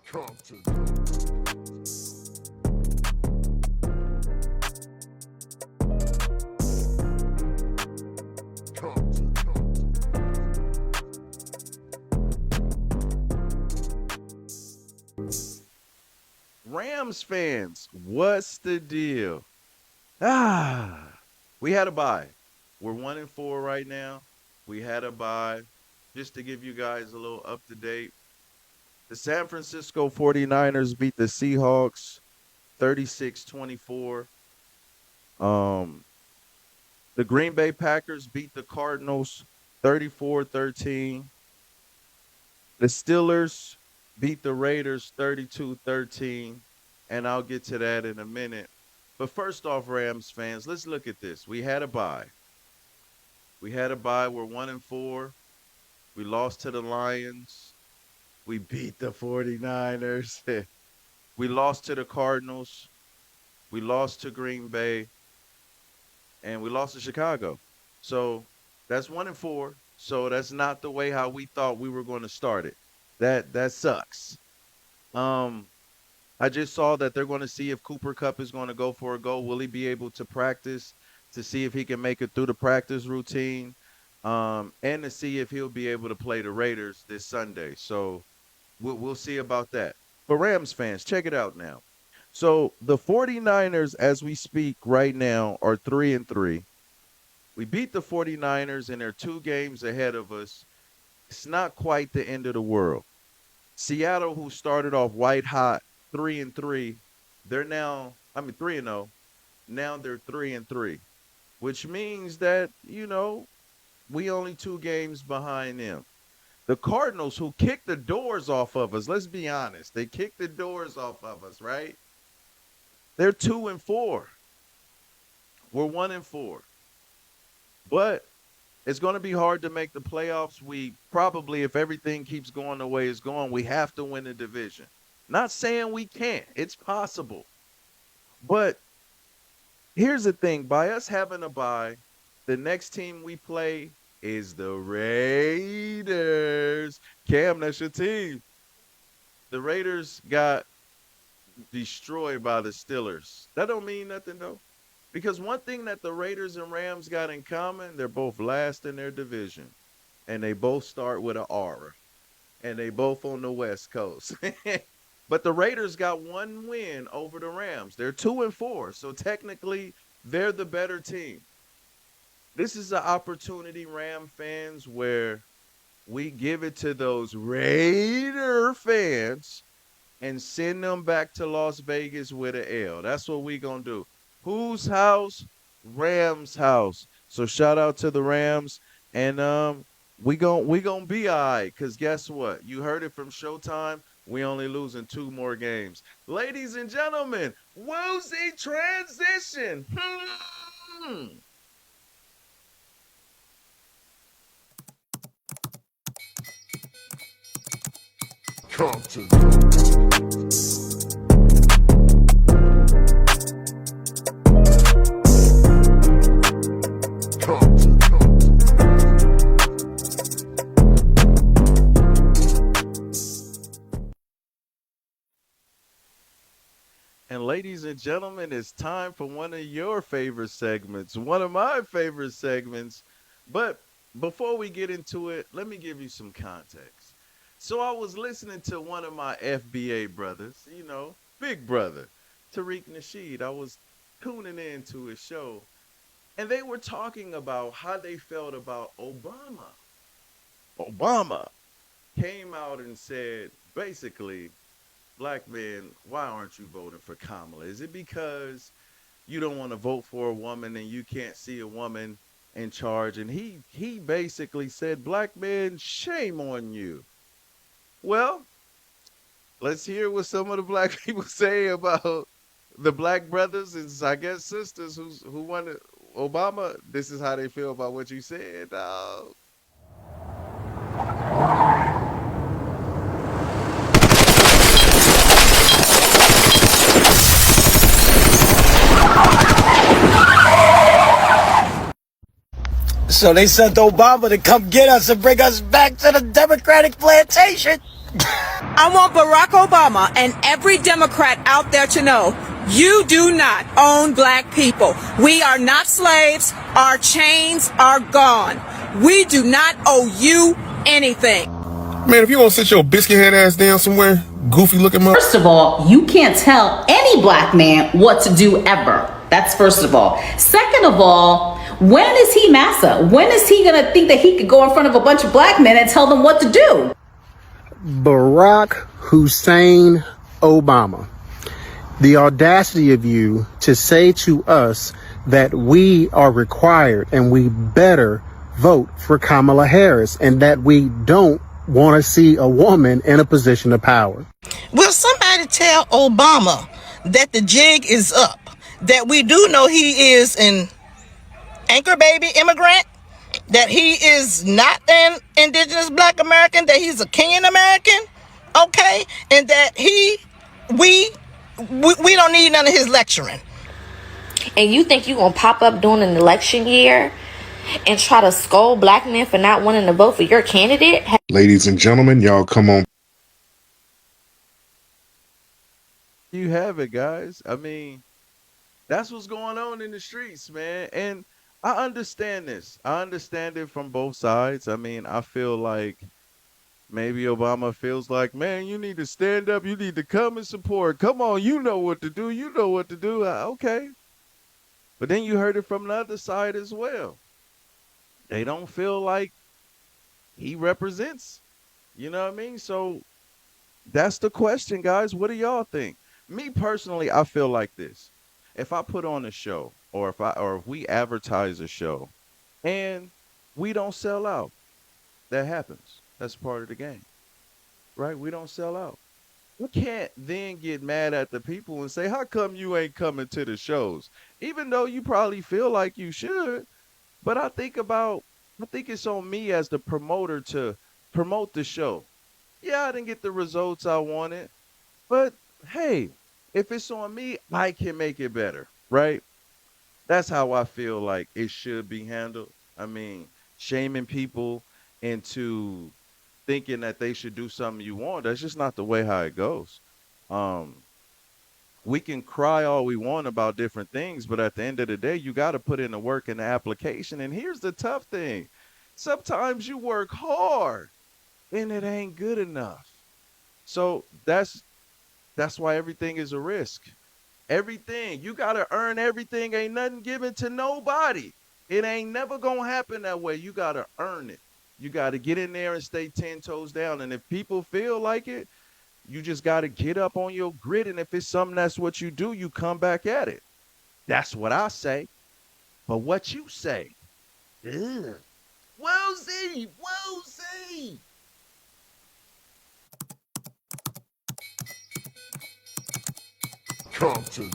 Compton. Rams fans, what's the deal? We had a bye. We're 1-4 right now. We had a bye. Just to give you guys a little up to date, the San Francisco 49ers beat the Seahawks 36-24. Um, the Green Bay Packers beat the Cardinals 34-13. The Steelers beat the Raiders 32-13, and I'll get to that in a minute. But first off, Rams fans, let's look at this. We had a bye. We're 1-4. We lost to the Lions. We beat the 49ers. We lost to the Cardinals. We lost to Green Bay. And we lost to Chicago. So that's 1-4. So that's not the way how we thought we were going to start it. That sucks. I just saw that they're going to see if Cooper Kupp is going to go for a go. Will he be able to practice to see if he can make it through the practice routine, and to see if he'll be able to play the Raiders this Sunday. So we'll see about that. But Rams fans, check it out now. So the 49ers, as we speak right now, are 3-3. We beat the 49ers, and they're 2 games ahead of us. It's not quite the end of the world. Seattle, who started off white hot, 3-3, they're now, 3-0. Now they're 3-3, which means that, we only 2 games behind them. The Cardinals, who kicked the doors off of us, let's be honest, they kicked the doors off of us, right? They're 2-4. We're 1-4. But it's going to be hard to make the playoffs. We probably, if everything keeps going the way it's going, we have to win the division. Not saying we can't. It's possible. But here's the thing. By us having a bye, the next team we play is the Raiders. Cam, that's your team. The Raiders got destroyed by the Steelers. That don't mean nothing, though. Because one thing that the Raiders and Rams got in common, they're both last in their division. And they both start with an R. And they both on the West Coast. But the Raiders got 1 win over the Rams. They're 2-4. So technically, they're the better team. This is an opportunity, Ram fans, where we give it to those Raider fans and send them back to Las Vegas with an L. That's what we going to do. Whose house? Rams' house. So shout out to the Rams. And we gonna be all right, because guess what? You heard it from Showtime. We only losing 2 more games. Ladies and gentlemen, woozy transition. Compton. And ladies and gentlemen, it's time for one of your favorite segments, one of my favorite segments. But before we get into it, let me give you some context. So I was listening to one of my FBA brothers, big brother, Tariq Nasheed. I was tuning in to his show, and they were talking about how they felt about Obama. Obama came out and said, basically, black men, why aren't you voting for Kamala? Is it because you don't want to vote for a woman and you can't see a woman in charge? And he basically said, black men, shame on you. Well, let's hear what some of the black people say about the black brothers and, I guess, sisters who wanted Obama. This is how they feel about what you said, dog. So they sent Obama to come get us and bring us back to the Democratic plantation. I want Barack Obama and every Democrat out there to know you do not own black people. We are not slaves. Our chains are gone. We do not owe you anything. Man, if you want to sit your biscuit head ass down somewhere, goofy looking mother. First of all, you can't tell any black man what to do ever. That's first of all. Second of all, when is he massa? When is he going to think that he could go in front of a bunch of black men and tell them what to do? Barack Hussein Obama, the audacity of you to say to us that we are required and we better vote for Kamala Harris and that we don't want to see a woman in a position of power. Will somebody tell Obama that the jig is up? That we do know he is an anchor baby immigrant, that he is not an indigenous black American, that he's a Kenyan American, okay? And that we don't need none of his lecturing. And you think you're going to pop up during an election year and try to scold black men for not wanting to vote for your candidate? Ladies and gentlemen, y'all come on. You have it, guys. I mean, that's what's going on in the streets, man. And I understand this. I understand it from both sides. I mean, I feel like maybe Obama feels like, man, you need to stand up. You need to come and support. Come on, you know what to do. You know what to do. Okay. But then you heard it from the other side as well. They don't feel like he represents. You know what I mean? So that's the question, guys. What do y'all think? Me personally, I feel like this. If I put on a show or if we advertise a show and we don't sell out, that happens. That's part of the game. Right? We don't sell out. We can't then get mad at the people and say, how come you ain't coming to the shows? Even though you probably feel like you should. But I think it's on me as the promoter to promote the show. Yeah, I didn't get the results I wanted, but hey, if it's on me, I can make it better, right? That's how I feel like it should be handled. I mean, shaming people into thinking that they should do something you want, that's just not the way how it goes. We can cry all we want about different things, but at the end of the day, you got to put in the work in the application. And here's the tough thing. Sometimes you work hard and it ain't good enough. So that's why everything is a risk. Everything. You got to earn everything. Ain't nothing given to nobody. It ain't never going to happen that way. You got to earn it. You got to get in there and stay 10 toes down. And if people feel like it, you just got to get up on your grit. And if it's something that's what you do, you come back at it. That's what I say. But what you say? Ugh. We'll see. We'll see. Compton.